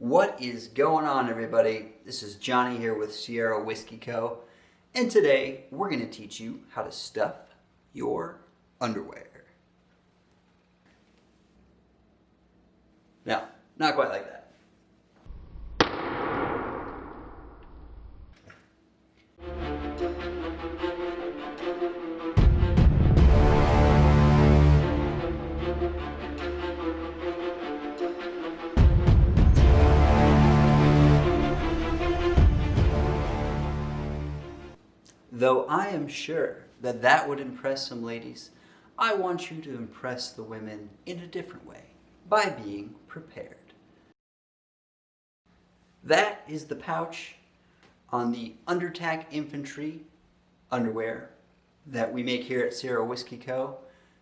What is going on, everybody? This is Johnny here with Sierra Whiskey Co. And today we're going to teach you how to stuff your underwear. No, not quite like that. Though I am sure that that would impress some ladies, I want you to impress the women in a different way, by being prepared. That is the pouch on the Undertac Infantry underwear that we make here at Sierra Whiskey Co.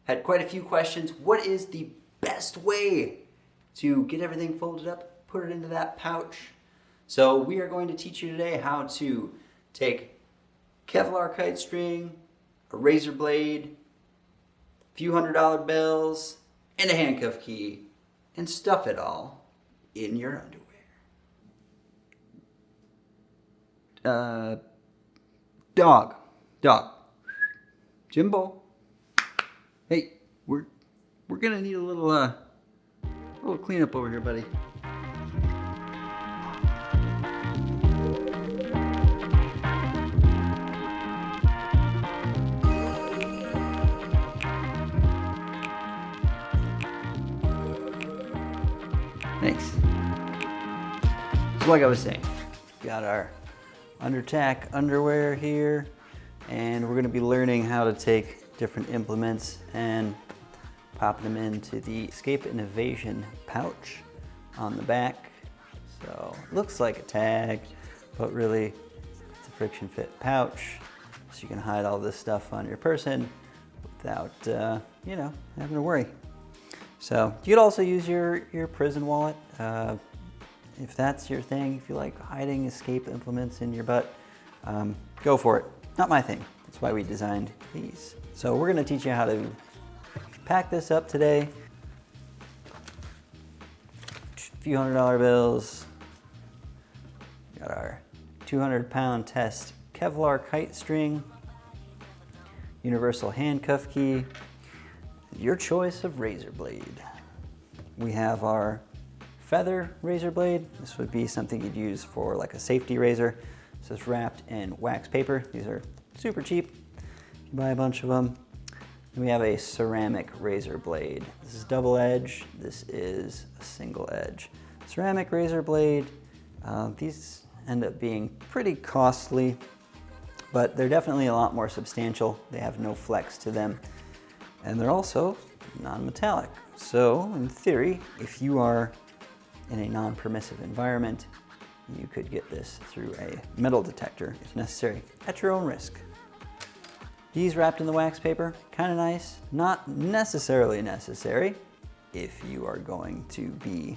Had quite a few questions. What is the best way to get everything folded up, put it into that pouch? So we are going to teach you today how to take Kevlar kite string, a razor blade, a few $100 bills, and a handcuff key, and stuff it all in your underwear. Dog. Jimbo. Hey, we're gonna need a little cleanup over here, buddy. Thanks. So like I was saying, got our Undertac underwear here, and we're going to be learning how to take different implements and pop them into the Escape and Evasion pouch on the back. So it looks like a tag, but really it's a friction fit pouch, so you can hide all this stuff on your person without having to worry. So you could also use your prison wallet if that's your thing. If you like hiding escape implements in your butt, go for it. Not my thing. That's why we designed these. So we're going to teach you how to pack this up today. A few $100 bills. Got our 200-pound test Kevlar kite string, universal handcuff key, your choice of razor blade. We have our feather razor blade. This would be something you'd use for like a safety razor. So it's wrapped in wax paper. These are super cheap. You buy a bunch of them. And we have a ceramic razor blade. This is double edge. This is a single edge. Ceramic razor blade. These end up being pretty costly, but they're definitely a lot more substantial. They have no flex to them. And they're also non-metallic. So in theory, if you are in a non-permissive environment, you could get this through a metal detector if necessary, at your own risk. These wrapped in the wax paper, kind of nice. Not necessarily necessary if you are going to be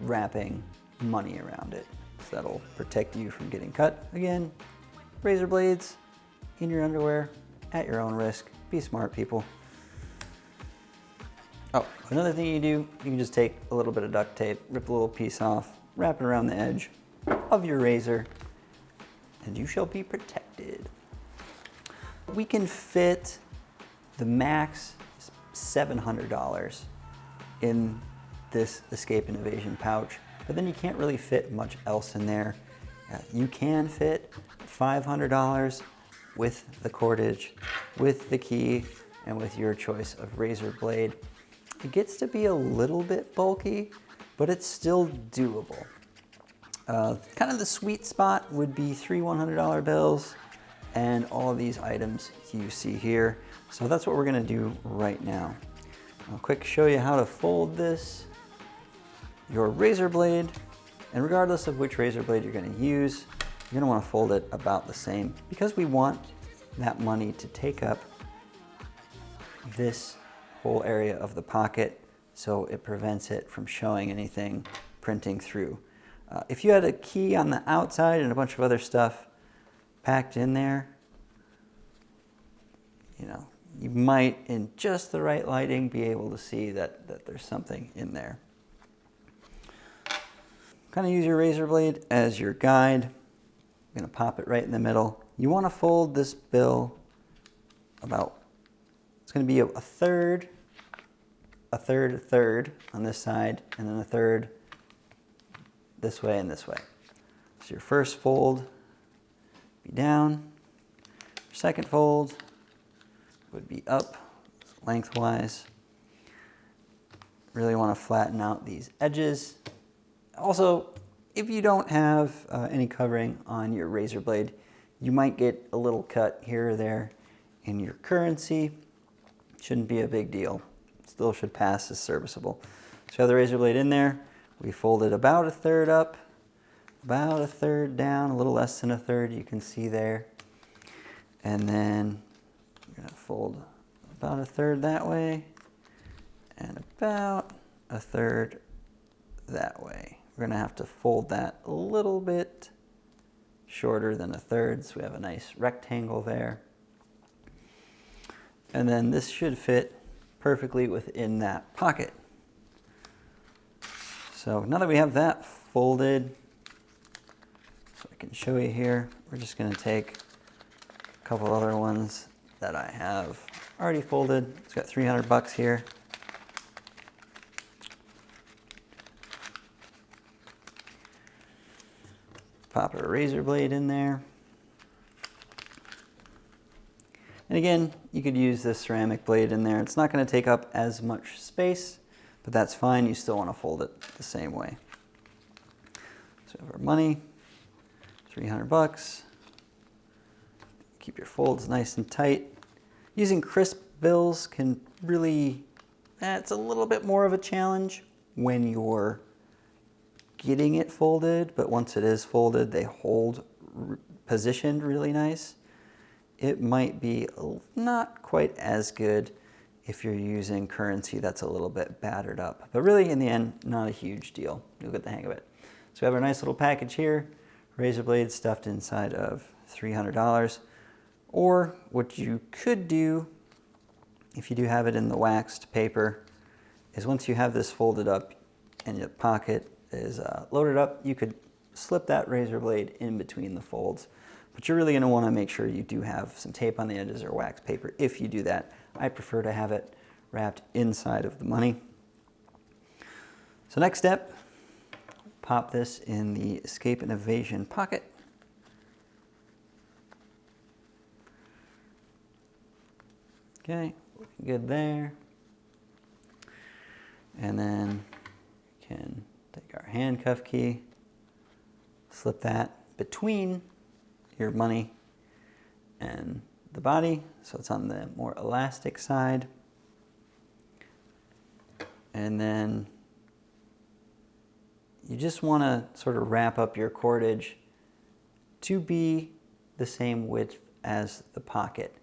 wrapping money around it. So that'll protect you from getting cut. Again, razor blades in your underwear, at your own risk. Be smart, people. Oh, another thing you do, you can just take a little bit of duct tape, rip a little piece off, wrap it around the edge of your razor, and you shall be protected. We can fit the max $700 in this Escape and Evasion pouch, but then you can't really fit much else in there. You can fit $500 with the cordage, with the key, and with your choice of razor blade. It gets to be a little bit bulky, but it's still doable. Kind of the sweet spot would be 3 $100 bills and all of these items you see here. So that's what we're gonna do right now. I'll quick show you how to fold this. Your razor blade, and regardless of which razor blade you're gonna use, you're gonna wanna fold it about the same because we want that money to take up this whole area of the pocket, so it prevents it from showing anything printing through. If you had a key on the outside and a bunch of other stuff packed in there, you might, in just the right lighting, be able to see that there's something in there. kind of use your razor blade as your guide. I'm going to pop it right in the middle. You want to fold this bill about, it's going to be a third, a third, a third on this side, and then a third this way and this way. So your first fold be down, your second fold would be up lengthwise. Really want to flatten out these edges. Also, if you don't have any covering on your razor blade, you might get a little cut here or there in your currency. Shouldn't be a big deal. Still should pass as serviceable. So you have the razor blade in there. We fold it about a third up, about a third down, a little less than a third, you can see there. And then you're going to fold about a third that way and about a third that way. We're going to have to fold that a little bit shorter than a third, so we have a nice rectangle there. And then this should fit perfectly within that pocket. So now that we have that folded, so I can show you here, we're just going to take a couple other ones that I have already folded. It's got $300 here. Pop a razor blade in there. And again, you could use this ceramic blade in there. It's not going to take up as much space, but that's fine. You still want to fold it the same way. So we have our money, $300. Keep your folds nice and tight. Using crisp bills can really, it's a little bit more of a challenge when you're getting it folded, but once it is folded, they hold positioned really nice. It might be not quite as good if you're using currency that's a little bit battered up, but really in the end, not a huge deal. You'll get the hang of it. So we have our nice little package here, razor blade stuffed inside of $300. Or what you could do, if you do have it in the waxed paper, is once you have this folded up and your pocket is loaded up, you could slip that razor blade in between the folds. But you're really going to want to make sure you do have some tape on the edges or wax paper if you do that. I prefer to have it wrapped inside of the money. So next step, pop this in the escape and evasion pocket. Okay, looking good there. And then we can take our handcuff key, slip that between your money and the body, so it's on the more elastic side. And then you just want to sort of wrap up your cordage to be the same width as the pocket.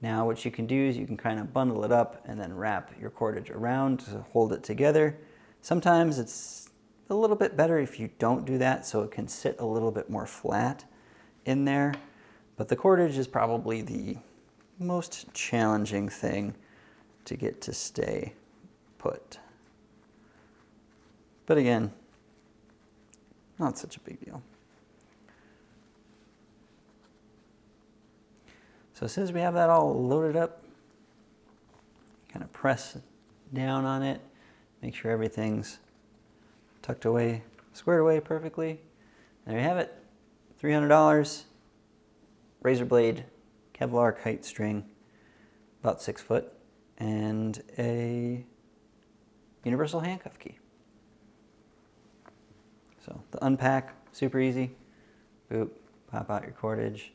Now what you can do is you can kind of bundle it up and then wrap your cordage around to hold it together. Sometimes it's a little bit better if you don't do that, so it can sit a little bit more flat in there. But the cordage is probably the most challenging thing to get to stay put. But again, not such a big deal. So as soon as we have that all loaded up, kind of press down on it, make sure everything's tucked away, squared away perfectly. There you have it, $300, razor blade, Kevlar kite string, about 6 foot, and a universal handcuff key. So the unpack, super easy. Boop, pop out your cordage.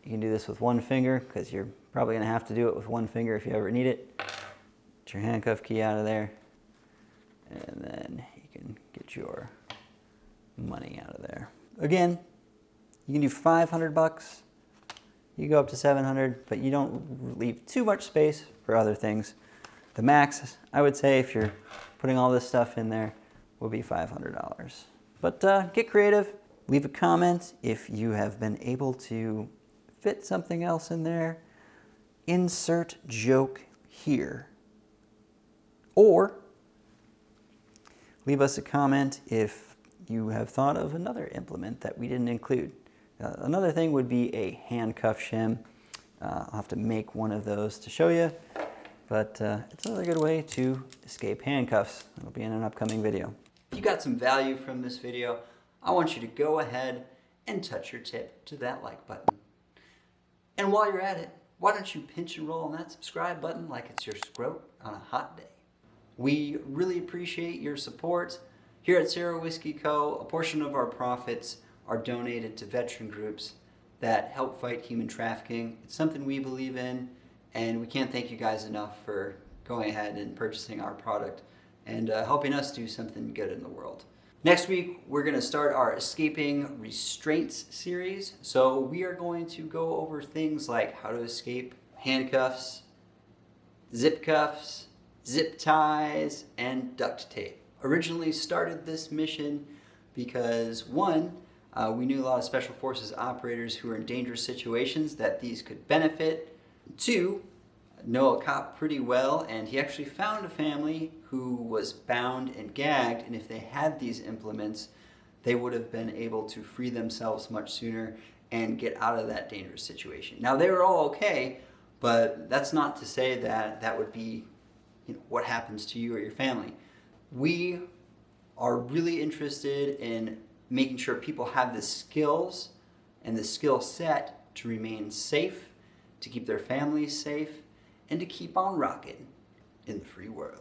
You can do this with one finger because you're probably going to have to do it with one finger if you ever need it. Get your handcuff key out of there, and then you can get your money out of there. Again, you can do $500. You go up to $700, but you don't leave too much space for other things. The max, I would say, if you're putting all this stuff in there, will be $500. But get creative. Leave a comment if you have been able to fit something else in there. Insert joke here. Or leave us a comment if you have thought of another implement that we didn't include. Another thing would be a handcuff shim. I'll have to make one of those to show you, but it's another good way to escape handcuffs. It'll be in an upcoming video. If you got some value from this video, I want you to go ahead and touch your tip to that like button. And while you're at it, why don't you pinch and roll on that subscribe button like it's your scrote on a hot day. We really appreciate your support. Here at Sierra Whiskey Co., a portion of our profits are donated to veteran groups that help fight human trafficking. It's something we believe in, and we can't thank you guys enough for going ahead and purchasing our product and helping us do something good in the world. Next week, we're going to start our Escaping Restraints series. So we are going to go over things like how to escape handcuffs, zip cuffs, zip ties, and duct tape. Originally started this mission because one, we knew a lot of Special Forces operators who were in dangerous situations that these could benefit. Two, know a cop pretty well, and he actually found a family who was bound and gagged, and if they had these implements, they would have been able to free themselves much sooner and get out of that dangerous situation. Now, they were all okay, but that's not to say that that would be what happens to you or your family. We are really interested in making sure people have the skills and the skill set to remain safe, to keep their families safe, and to keep on rocking in the free world.